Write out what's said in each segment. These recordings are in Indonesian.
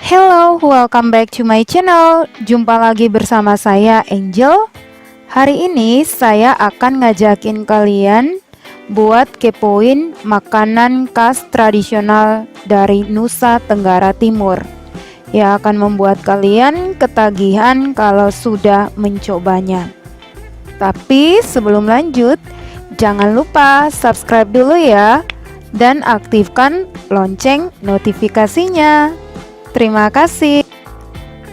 Hello, welcome back to my channel. Jumpa lagi bersama saya Angel. Hari ini saya akan ngajakin kalian buat kepoin makanan khas tradisional dari Nusa Tenggara Timur yang akan membuat kalian ketagihan kalau sudah mencobanya. Tapi sebelum lanjut, jangan lupa subscribe dulu ya dan aktifkan lonceng notifikasinya. Terima kasih.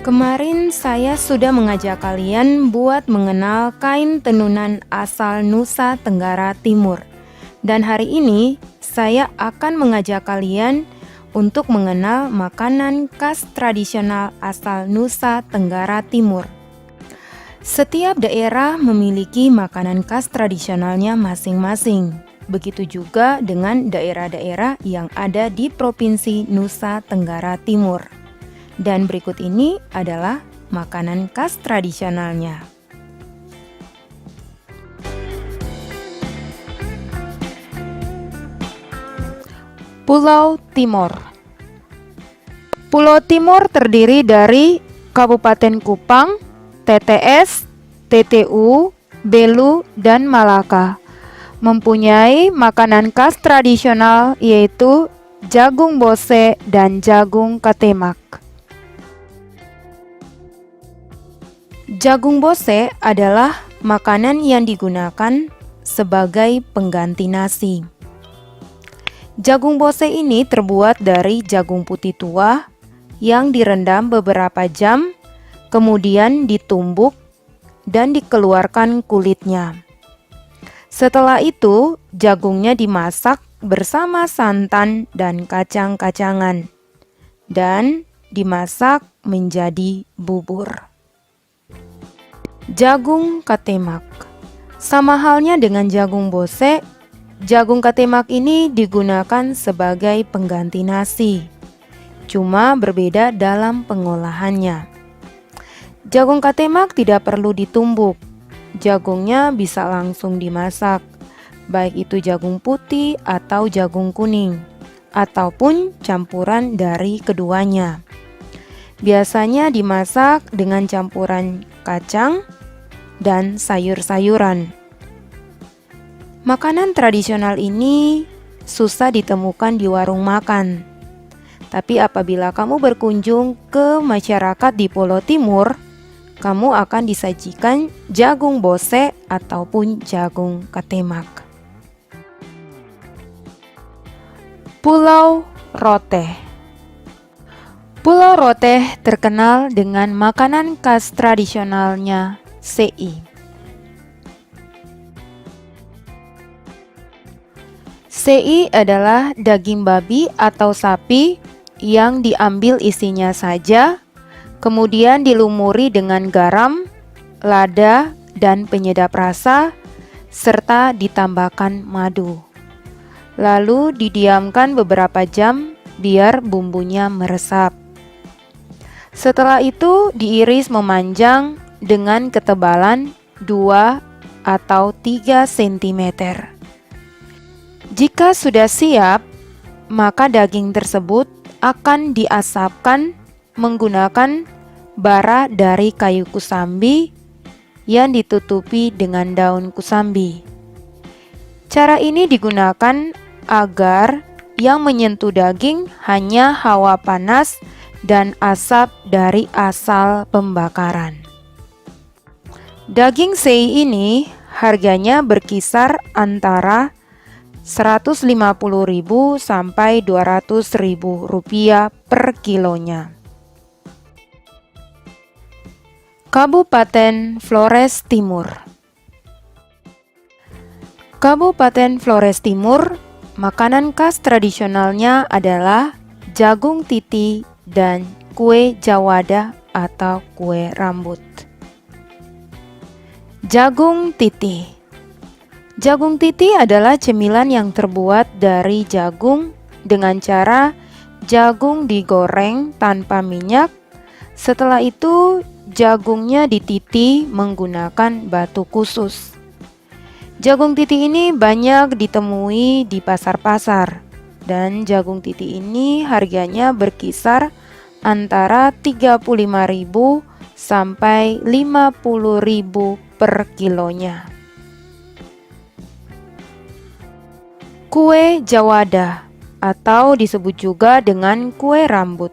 Kemarin saya sudah mengajak kalian buat mengenal kain tenunan asal Nusa Tenggara Timur. Dan hari ini saya akan mengajak kalian untuk mengenal makanan khas tradisional asal Nusa Tenggara Timur. Setiap daerah memiliki makanan khas tradisionalnya masing-masing. Begitu juga dengan daerah-daerah yang ada di Provinsi Nusa Tenggara Timur. Dan berikut ini adalah makanan khas tradisionalnya. Pulau Timor. Pulau Timor terdiri dari Kabupaten Kupang, TTS, TTU, Belu, dan Malaka. Mempunyai makanan khas tradisional yaitu jagung bose dan jagung katemak. Jagung bose adalah makanan yang digunakan sebagai pengganti nasi. Jagung bose ini terbuat dari jagung putih tua yang direndam beberapa jam, kemudian ditumbuk dan dikeluarkan kulitnya. Setelah itu, jagungnya dimasak bersama santan dan kacang-kacangan dan dimasak menjadi bubur. Jagung katemak. Sama halnya dengan jagung bose, jagung katemak ini digunakan sebagai pengganti nasi. Cuma berbeda dalam pengolahannya. Jagung katemak tidak perlu ditumbuk. Jagungnya bisa langsung dimasak, baik itu jagung putih atau jagung kuning, ataupun campuran dari keduanya. Biasanya dimasak dengan campuran kacang dan sayur-sayuran. Makanan tradisional ini susah ditemukan di warung makan. Tapi apabila kamu berkunjung ke masyarakat di Pulau Timur, kamu akan disajikan jagung bose ataupun jagung katemak. Pulau Roteh. Pulau Roteh terkenal dengan makanan khas tradisionalnya sei. Sei adalah daging babi atau sapi yang diambil isinya saja, kemudian dilumuri dengan garam, lada, dan penyedap rasa, serta ditambahkan madu. Lalu didiamkan beberapa jam biar bumbunya meresap. Setelah itu diiris memanjang dengan ketebalan 2 atau 3 cm. Jika sudah siap, maka daging tersebut akan diasapkan menggunakan bara dari kayu kusambi yang ditutupi dengan daun kusambi. Cara ini digunakan agar yang menyentuh daging hanya hawa panas dan asap dari asal pembakaran. Daging sei ini harganya berkisar antara Rp150.000 sampai Rp200.000 per kilonya. Kabupaten Flores Timur. Kabupaten Flores Timur, makanan khas tradisionalnya adalah jagung titi dan kue jawada atau kue rambut. Jagung titi. Jagung titi adalah cemilan yang terbuat dari jagung dengan cara jagung digoreng tanpa minyak. Setelah itu jagungnya dititi menggunakan batu khusus. Jagung titi ini banyak ditemui di pasar-pasar dan jagung titi ini harganya berkisar antara 35.000 sampai 50.000 per kilonya. Kue jawada atau disebut juga dengan kue rambut.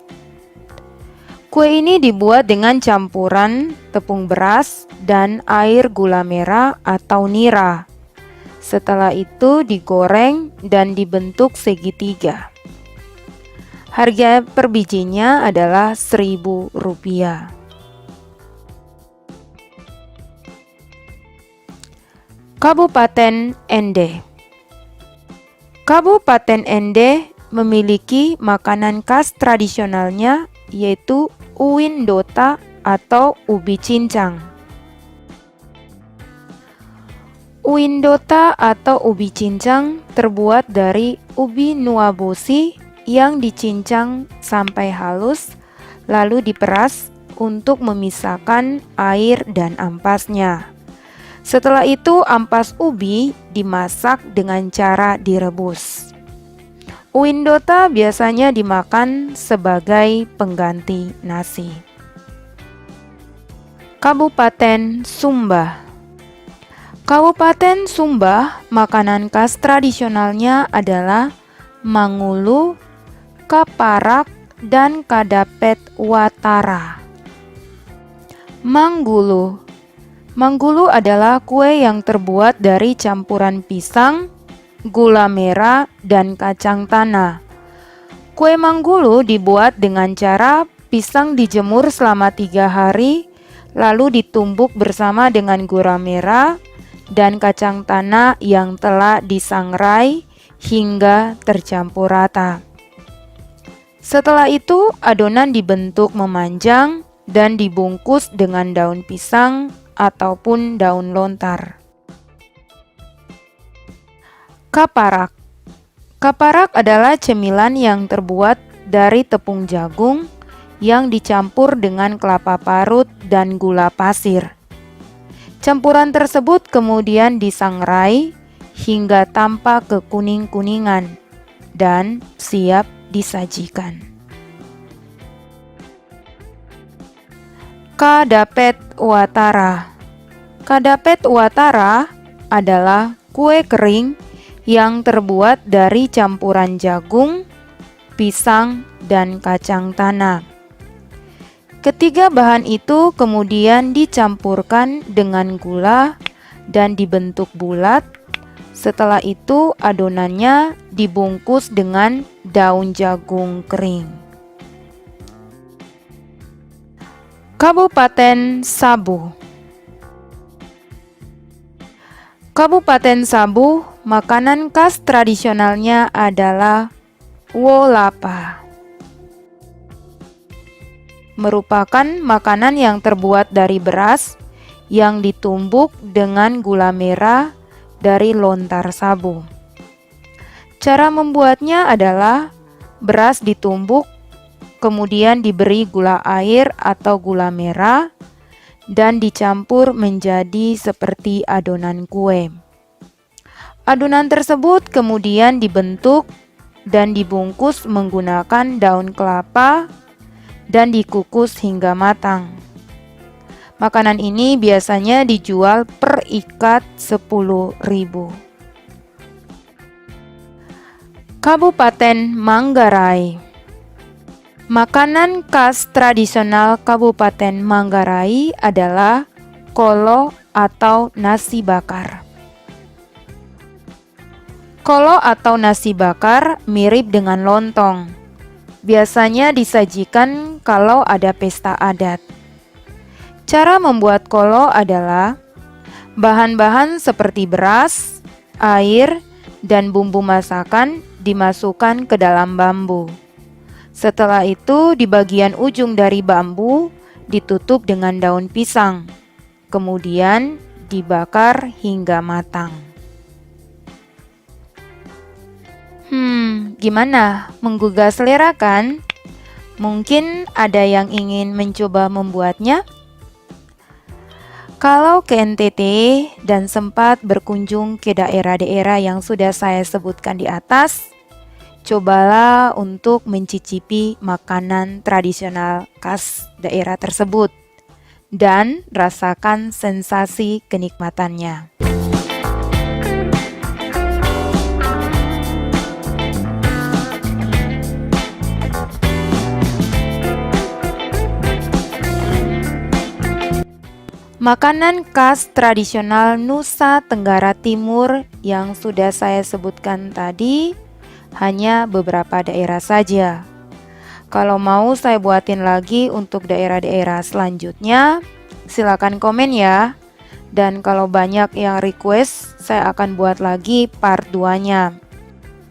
Kue ini dibuat dengan campuran tepung beras dan air gula merah atau nira. Setelah itu digoreng dan dibentuk segitiga. Harga per bijinya adalah Rp1.000. Kabupaten Ende. Kabupaten Ende memiliki makanan khas tradisionalnya yaitu uindota atau ubi cincang. Uindota atau ubi cincang terbuat dari ubi nuabosi yang dicincang sampai halus lalu diperas untuk memisahkan air dan ampasnya. Setelah itu ampas ubi dimasak dengan cara direbus. Uindota biasanya dimakan sebagai pengganti nasi. Kabupaten Sumba. Kabupaten Sumba, makanan khas tradisionalnya adalah mangulu, kaparak, dan kadapet watara. Manggulu. Manggulu adalah kue yang terbuat dari campuran pisang, gula merah, dan kacang tanah. Kue manggulu dibuat dengan cara pisang dijemur selama 3 hari, lalu ditumbuk bersama dengan gula merah dan kacang tanah yang telah disangrai hingga tercampur rata. Setelah itu, adonan dibentuk memanjang dan dibungkus dengan daun pisang ataupun daun lontar. Kaparak. Kaparak adalah cemilan yang terbuat dari tepung jagung yang dicampur dengan kelapa parut dan gula pasir. Campuran tersebut kemudian disangrai hingga tampak kekuning-kuningan dan siap disajikan. Kadapet watara. Kadapet watara adalah kue kering yang terbuat dari campuran jagung, pisang, dan kacang tanah. Ketiga bahan itu kemudian dicampurkan dengan gula dan dibentuk bulat. Setelah itu adonannya dibungkus dengan daun jagung kering. Kabupaten Sabu. Kabupaten Sabu, makanan khas tradisionalnya adalah wolapa. Merupakan makanan yang terbuat dari beras yang ditumbuk dengan gula merah dari lontar sabu. Cara membuatnya adalah beras ditumbuk, kemudian diberi gula air atau gula merah, dan dicampur menjadi seperti adonan kue. Adonan tersebut kemudian dibentuk dan dibungkus menggunakan daun kelapa dan dikukus hingga matang. Makanan ini biasanya dijual per ikat Rp10.000. Kabupaten Manggarai. Makanan khas tradisional Kabupaten Manggarai adalah kolo atau nasi bakar. Kolo atau nasi bakar mirip dengan lontong. Biasanya disajikan kalau ada pesta adat. Cara membuat kolo adalah bahan-bahan seperti beras, air, dan bumbu masakan dimasukkan ke dalam bambu. Setelah itu, di bagian ujung dari bambu ditutup dengan daun pisang. Kemudian dibakar hingga matang. Gimana? Menggugah selera kan? Mungkin ada yang ingin mencoba membuatnya? Kalau ke NTT dan sempat berkunjung ke daerah-daerah yang sudah saya sebutkan di atas, cobalah untuk mencicipi makanan tradisional khas daerah tersebut dan rasakan sensasi kenikmatannya. Makanan khas tradisional Nusa Tenggara Timur yang sudah saya sebutkan tadi hanya beberapa daerah saja. Kalau mau saya buatin lagi untuk daerah-daerah selanjutnya, silakan komen ya. Dan kalau banyak yang request, saya akan buat lagi part 2-nya.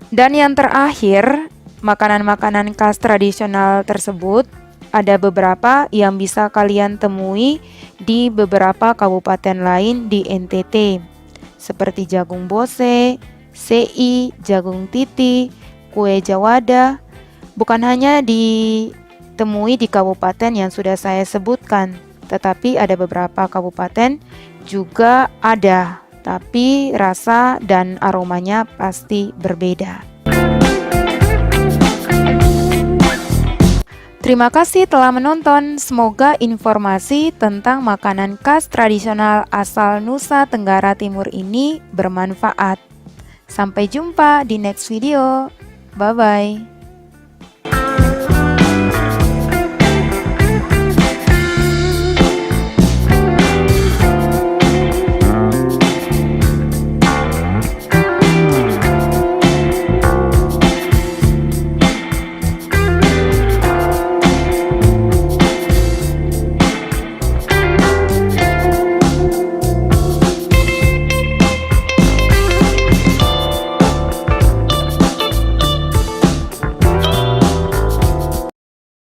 Dan yang terakhir, makanan-makanan khas tradisional tersebut ada beberapa yang bisa kalian temui di beberapa kabupaten lain di NTT, seperti jagung bose, sei, jagung titi, kue jawada. Bukan hanya ditemui di kabupaten yang sudah saya sebutkan, tetapi ada beberapa kabupaten juga ada, tapi rasa dan aromanya pasti berbeda. Terima kasih telah menonton. Semoga informasi tentang makanan khas tradisional asal Nusa Tenggara Timur ini bermanfaat. Sampai jumpa di next video. Bye-bye.